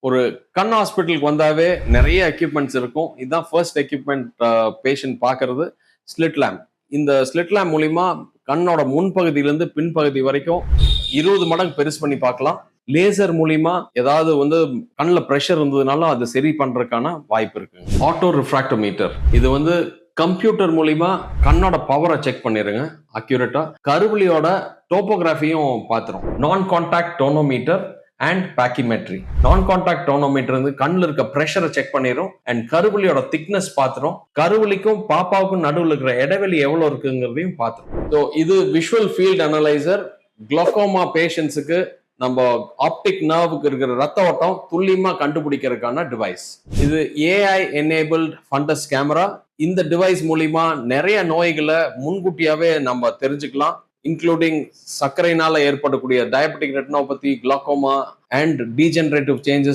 ஒரு கண் ஹாஸ்பிட்டலுக்கு வந்தாவே நிறைய எக்யூப்மெண்ட்ஸ் இருக்கும். இதுதான் ஃபர்ஸ்ட் எக்யூப்மெண்ட் பேஷண்ட் பார்க்கறது ஸ்லிட் லேம்ப். இந்த ஸ்லிட் லேம்ப் மூலியமா கண்ணோட முன்பகுதியிலிருந்து பின்பகுதி வரைக்கும் 20 மடங்கு பெருசு பண்ணி பார்க்கலாம். லேசர் மூலியமா ஏதாவது கண்ணில் ப்ரெஷர் இருந்ததுனாலும் அது சரி பண்றதுக்கான வாய்ப்பு இருக்கு. ஆட்டோ ரிஃப்ராக்டோமீட்டர் இது கம்ப்யூட்டர் மூலியமா கண்ணோட பவரை செக் பண்ணிருங்க அக்யூரேட்டா. கருவிலியோட டோபோகிராஃபியும் பார்த்துரும். நான் கான்டாக்ட் டோனோமீட்டர் அண்ட் பேக்கிமெட்ரி. நான் கான்டாக்ட் டோனோமீட்டர் கண்ணில் இருக்க ப்ரெஷரை செக் பண்ணிடும் அண்ட் கருவிலியோட திக்னஸ் பார்த்துரும். கருவிலிக்கும் பாப்பாவுக்கும் நடுவில் இருக்கிற இடைவெளி எவ்வளவு இருக்குங்கிறதையும் பார்த்துரும். ஸோ இது விஷுவல் ஃபீல்ட் அனலைசர். குளோகோமா பேஷண்ட்ஸுக்கு நம்ம ஆப்டிக் நர்வுக்கு இருக்கிற ரத்த ஓட்டம் துல்லியமா கண்டுபிடிக்கிறதுக்கான டிவைஸ். இது ஏஐ எனேபிள்ட் ஃபண்டஸ் கேமரா. இந்த டிவைஸ் மூலியமா நிறைய நோய்களை முன்கூட்டியாவே நம்ம தெரிஞ்சுக்கலாம், இன்க்ளூடிங் சர்க்கரையினால ஏற்படக்கூடிய diabetic retinopathy, glaucoma and degenerative changes